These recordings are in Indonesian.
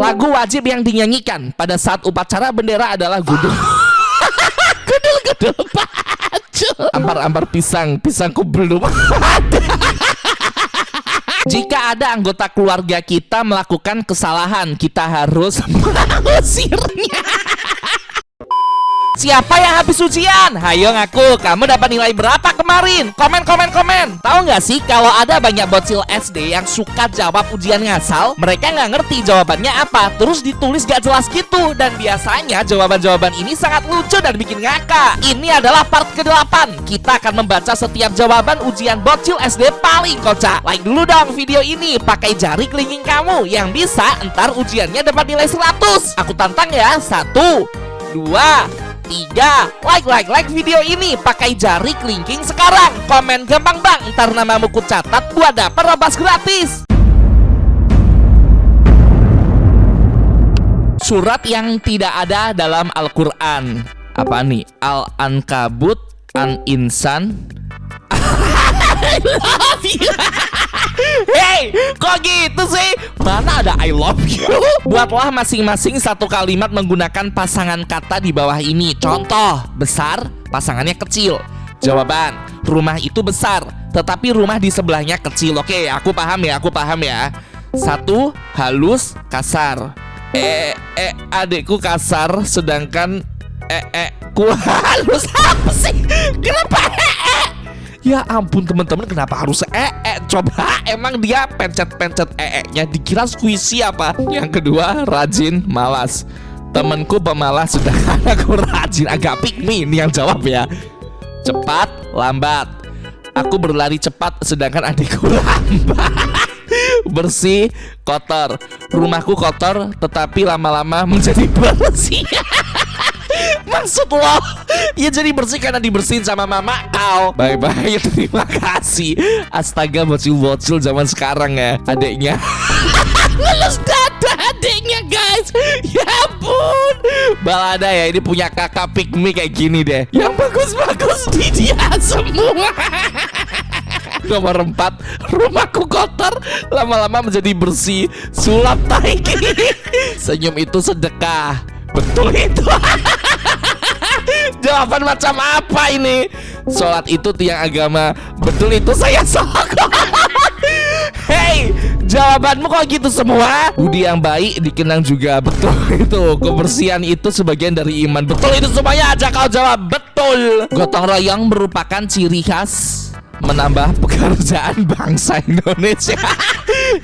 Lagu wajib yang dinyanyikan pada saat upacara bendera adalah gudul. Gudul baju. Ampar pisangku belum ada. Jika ada anggota keluarga kita melakukan kesalahan, kita harus mengusirnya. Siapa yang habis ujian? Hayo ngaku, kamu dapat nilai berapa kemarin? Komen. Tahu nggak sih kalau ada banyak bocil SD yang suka jawab ujian ngasal? Mereka nggak ngerti jawabannya apa, terus ditulis gak jelas gitu. Dan biasanya jawaban-jawaban ini sangat lucu dan bikin ngakak. Ini adalah part ke-8. Kita akan membaca setiap jawaban ujian bocil SD paling kocak. Like dulu dong video ini, pakai jari kelingking kamu yang bisa ntar ujiannya dapat nilai 100. Aku tantang ya, 1, 2, 3, like video ini, pakai jari kelingking sekarang. Komen gampang bang, ntar namamu ku catat buat dapat robas gratis. Surat yang tidak ada dalam Al-Quran. Apa nih? Al-Ankabut, An-Insan. I love you. Hey, kok gitu sih? Mana ada I love you? Buatlah masing-masing satu kalimat menggunakan pasangan kata di bawah ini. Contoh, besar, pasangannya kecil. Jawaban, rumah itu besar, tetapi rumah di sebelahnya kecil. Oke, aku paham ya. 1, halus, kasar. Adekku kasar, sedangkan ku halus. Apa sih? Kenapa Ya ampun teman-teman, kenapa harus Coba emang dia pencet nya dikira squishy apa? Yang kedua, rajin, malas. Temenku pemalas sedangkan aku rajin. Agak pick me ini yang jawab ya. Cepat, lambat. Aku berlari cepat sedangkan adikku lambat. Bersih, kotor. Rumahku kotor tetapi lama-lama menjadi bersih. Maksud lo, ya jadi bersih karena dibersihin sama mama kau. Bye-bye, terima kasih. Astaga, bocil-bocil zaman sekarang ya. Adeknya lulus dada adeknya guys. Ya ampun. Balada ya, ini punya kakak pick me kayak gini deh. Yang bagus-bagus di dia semua. Nomor 4, rumahku kotor lama-lama menjadi bersih. Sulap taiki. Senyum itu sedekah. Betul itu. Jawaban macam apa ini? Sholat itu tiang agama. Betul itu, saya sok. Hey, jawabanmu kok gitu semua? Budi yang baik dikenang juga. Betul itu. Kebersihan itu sebagian dari iman. Betul itu semuanya aja kau jawab. Betul. Gotong royong merupakan ciri khas menambah pekerjaan bangsa Indonesia.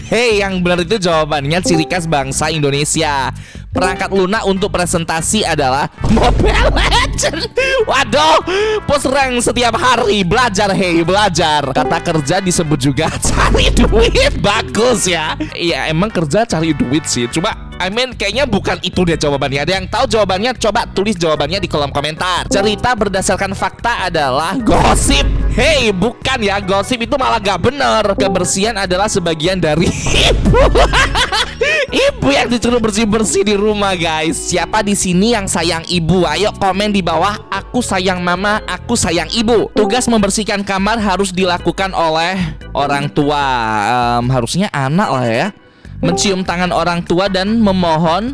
Hey, yang benar itu jawabannya ciri khas bangsa Indonesia. Perangkat lunak untuk presentasi adalah Mobile Legends. Waduh, pos rank setiap hari. Belajar, hey, belajar. Kata kerja disebut juga cari duit. Bagus ya. Iya, emang kerja cari duit sih. Cuma kayaknya bukan itu dia jawabannya. Ada yang tahu jawabannya? Coba tulis jawabannya di kolom komentar. Cerita berdasarkan fakta adalah gosip. Hey, bukan ya, gosip itu malah gak bener. Kebersihan adalah sebagian dari ibu. Ibu yang disuruh bersih-bersih di rumah, guys. Siapa di sini yang sayang ibu? Ayo komen di bawah. Aku sayang mama, aku sayang ibu. Tugas membersihkan kamar harus dilakukan oleh orang tua. Harusnya anak lah ya. Mencium tangan orang tua dan memohon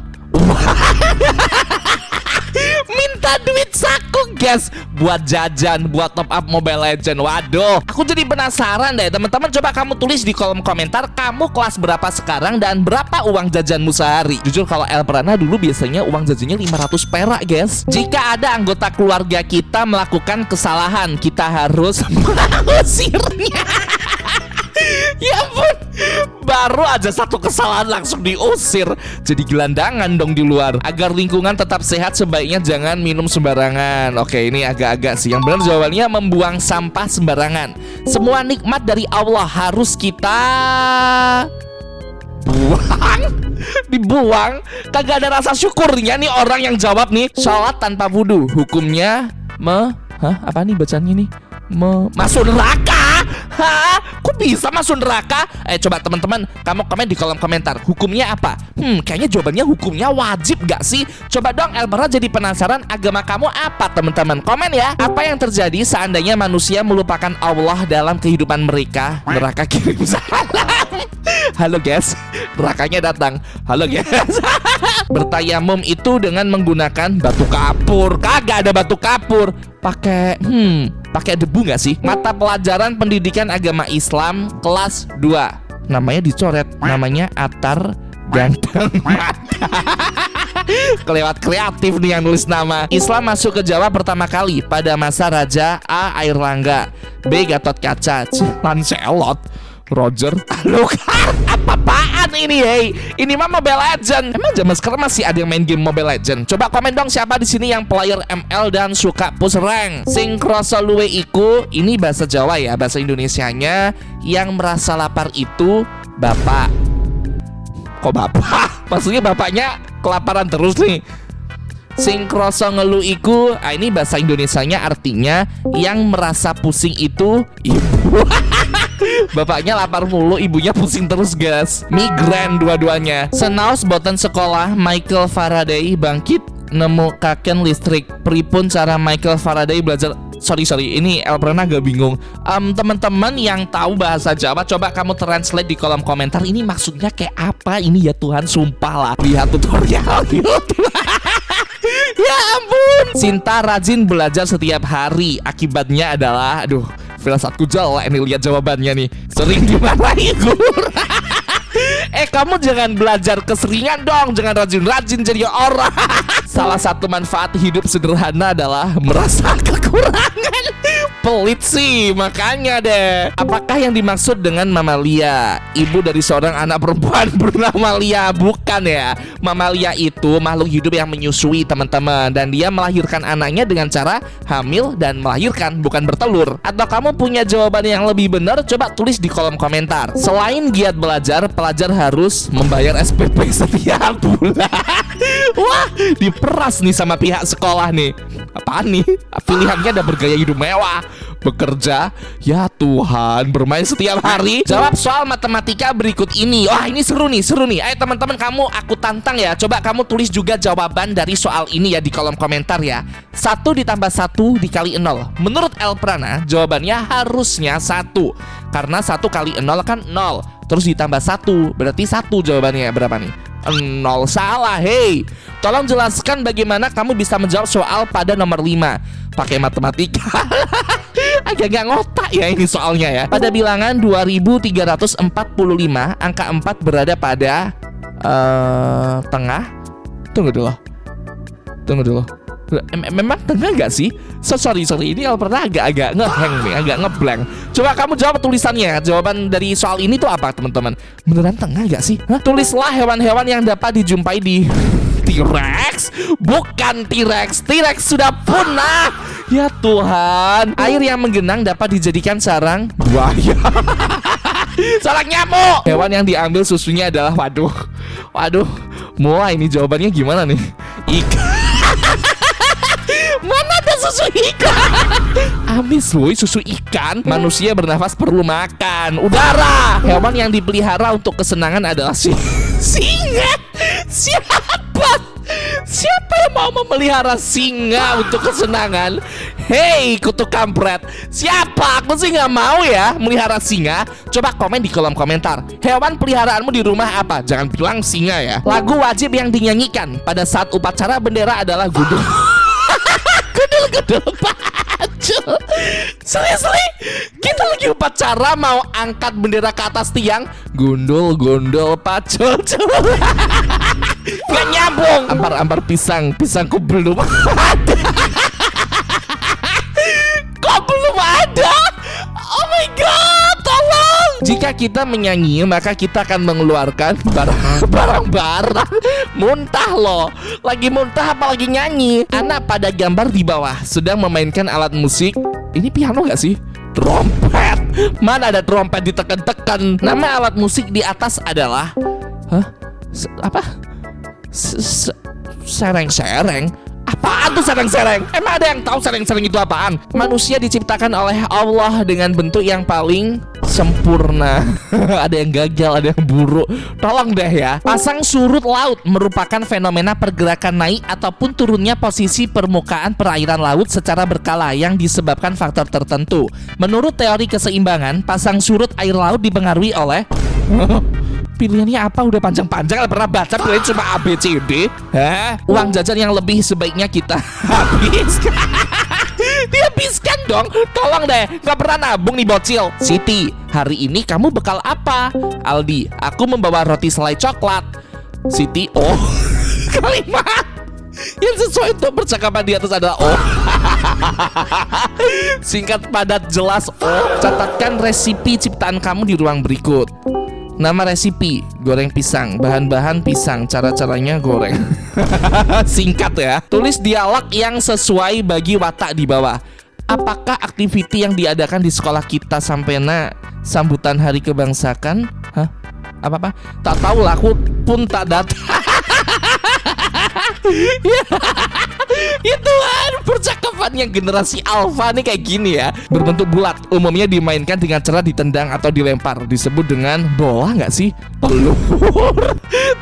minta duit saku guys, buat jajan, buat top up Mobile Legends. Waduh, aku jadi penasaran deh teman-teman. Coba kamu tulis di kolom komentar, kamu kelas berapa sekarang dan berapa uang jajanmu sehari. Jujur kalau El Prana dulu biasanya uang jajannya 500 perak guys. Jika ada anggota keluarga kita melakukan kesalahan, kita harus mengusirnya. Ya ampun, baru aja satu kesalahan langsung diusir. Jadi gelandangan dong di luar. Agar lingkungan tetap sehat sebaiknya jangan minum sembarangan. Oke, ini agak-agak sih. Yang benar jawabannya membuang sampah sembarangan. Semua nikmat dari Allah harus kita buang. Dibuang. Kagak ada rasa syukurnya nih orang yang jawab nih. Sholat tanpa wudhu hukumnya apa nih bacanya nih? Masuk neraka. Hah? Kok bisa masuk neraka? Coba teman-teman, kamu komen di kolom komentar. Hukumnya apa? Kayaknya jawabannya hukumnya wajib gak sih? Coba dong Elbara jadi penasaran, agama kamu apa teman-teman? Komen ya. Apa yang terjadi seandainya manusia melupakan Allah dalam kehidupan mereka? Neraka kirim salam. Halo guys, nerakanya datang. Halo guys. Bertayamum itu dengan menggunakan batu kapur. Kagak ada batu kapur. Pakai debu nggak sih? Mata pelajaran pendidikan agama Islam kelas 2. Namanya dicoret. Namanya Atar Ganteng Mata. Kelewat kreatif nih yang nulis nama. Islam masuk ke Jawa pertama kali pada masa Raja A. Airlangga, B. Gatot Kaca, C. Lancelot, Roger. Loh kan, apa-apaan ini, hey? Ini mah Mobile Legend. Emang zaman sekarang masih ada yang main game Mobile Legend? Coba komen dong siapa di sini yang player ML dan suka push rank. Sing kroso luwe iku, ini bahasa Jawa ya, bahasa Indonesianya. Yang merasa lapar itu bapak. Kok bapak? Maksudnya bapaknya kelaparan terus nih. Sing kroso ngelu iku, ini bahasa Indonesianya artinya yang merasa pusing itu ibu. Bapaknya lapar mulu, ibunya pusing terus guys. Migran dua-duanya. Senaos boten sekolah, Michael Faraday bangkit nemukaken listrik. Pripun cara Michael Faraday belajar? Sorry, ini Elbrana agak bingung. Teman-teman yang tahu bahasa Jawa, coba kamu translate di kolom komentar. Ini maksudnya kayak apa ini ya Tuhan, sumpah lah. Lihat tutorial YouTube. Ya ampun. Sinta rajin belajar setiap hari. Akibatnya adalah, aduh, firasatku jelek ini lihat jawabannya nih. Sering dimarahi guru. Kamu jangan belajar keseringan dong. Jangan rajin-rajin jadi orang. Salah satu manfaat hidup sederhana adalah merasa kekurangan. Pelit sih, makanya deh. Apakah yang dimaksud dengan mamalia? Ibu dari seorang anak perempuan bernama Lia. Bukan ya. Mamalia itu makhluk hidup yang menyusui teman-teman. Dan dia melahirkan anaknya dengan cara hamil dan melahirkan, bukan bertelur. Atau kamu punya jawaban yang lebih benar? Coba tulis di kolom komentar. Selain giat belajar, pelajar harus membayar SPP setiap bulan. Wah, diperas nih sama pihak sekolah nih. Apaan nih? Pilihannya ada bergaya hidup mewah, bekerja, ya Tuhan, bermain setiap hari. Jawab soal matematika berikut ini. Wah, ini seru nih. Ayo teman-teman, aku tantang ya. Coba kamu tulis juga jawaban dari soal ini ya di kolom komentar ya. 1 ditambah 1 dikali 0. Menurut Elprana, jawabannya harusnya 1. Karena 1 kali 0 kan 0. Terus ditambah 1, berarti 1 jawabannya. Berapa nih? 0. Salah, hey. Tolong jelaskan bagaimana kamu bisa menjawab soal pada nomor 5 pakai matematika. Agak-agak ngotak ya ini soalnya ya. Pada bilangan 2345, angka 4 berada pada tengah. Tunggu dulu. Memang tengah nggak sih? Sorry, ini pernah agak ngehang nih, agak ngeblank. Coba kamu jawab tulisannya. Jawaban dari soal ini tuh apa teman-teman? Beneran tengah nggak sih? Tulislah hewan-hewan yang dapat dijumpai di T-Rex. Bukan T-Rex. T-Rex sudah punah. Ya Tuhan. Air yang menggenang dapat dijadikan sarang buaya. Sarang nyamuk. Hewan yang diambil susunya adalah waduh. Mulai ini jawabannya gimana nih? Ikan. Mana ada susu ikan? Amis woy, susu ikan. Manusia bernafas perlu makan udara. Hewan yang dipelihara untuk kesenangan adalah singa. Siapa yang mau memelihara singa untuk kesenangan? Hei kutu kampret, siapa? Aku sih nggak mau ya melihara singa. Coba komen di kolom komentar. Hewan peliharaanmu di rumah apa? Jangan bilang singa ya. Lagu wajib yang dinyanyikan pada saat upacara bendera adalah gudul. Gudul pacul. Seriously? Kita lagi upacara mau angkat bendera ke atas tiang. Gundul pacul. Gak nyambung. Ampar pisangku belum ada. Kok belum ada? Oh my god, tolong. Jika kita menyanyi, maka kita akan mengeluarkan barang-barang. Muntah loh. Lagi muntah apa lagi nyanyi? Anak pada gambar di bawah sedang memainkan alat musik. Ini piano gak sih? Trompet. Mana ada trompet ditekan-tekan? Nama alat musik di atas adalah apa? Sereng-sereng. Apaan tuh sereng-sereng? Emang ada yang tahu sereng-sereng itu apaan? Manusia diciptakan oleh Allah dengan bentuk yang paling sempurna. Ada yang gagal, ada yang buruk. Tolong deh ya. Pasang surut laut merupakan fenomena pergerakan naik ataupun turunnya posisi permukaan perairan laut secara berkala yang disebabkan faktor tertentu. Menurut teori keseimbangan, pasang surut air laut dipengaruhi oleh Pilihannya apa? Udah panjang-panjang, pernah baca pilihan cuma A, B, C, D. Hah? Uang jajan yang lebih sebaiknya kita habiskan. Dihabiskan dong. Tolong deh, gak pernah nabung nih bocil. Siti, hari ini kamu bekal apa? Aldi, aku membawa roti selai coklat. Siti, oh. Kalimat yang sesuai untuk percakapan di atas adalah oh. Singkat, padat, jelas oh. Catatkan resipi ciptaan kamu di ruang berikut. Nama resipi, goreng pisang. Bahan-bahan pisang, cara-caranya goreng. Singkat ya. Tulis dialog yang sesuai bagi watak di bawah. Apakah aktiviti yang diadakan di sekolah kita sampena sambutan hari kebangsaan? Hah? Apa-apa? Tak tahu lah, aku pun tak datang. Ya Tuhan, percakapannya generasi alfa nih kayak gini ya. Berbentuk bulat, umumnya dimainkan dengan cara ditendang atau dilempar. Disebut dengan bola nggak sih? Telur.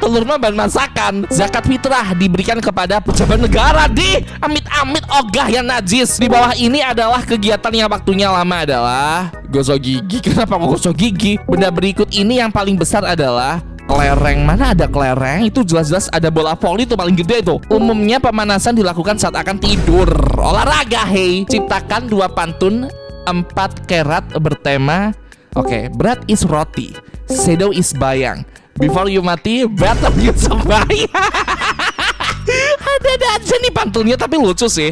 Telur mah bahan masakan. Zakat fitrah diberikan kepada pejabat negara di amit-amit ogah yang najis. Di bawah ini adalah kegiatan yang waktunya lama adalah gosok gigi. Kenapa kok gosok gigi? Benda berikut ini yang paling besar adalah kelereng. Mana ada kelereng? Itu jelas-jelas ada bola voli tuh paling gede tuh. Umumnya pemanasan dilakukan saat akan tidur. Olahraga, hey. Ciptakan 2 pantun 4 kerat bertema. Oke, bread is roti, shadow is bayang. Before you mati, better you sembahyang. Ada aja nih pantunnya tapi lucu sih.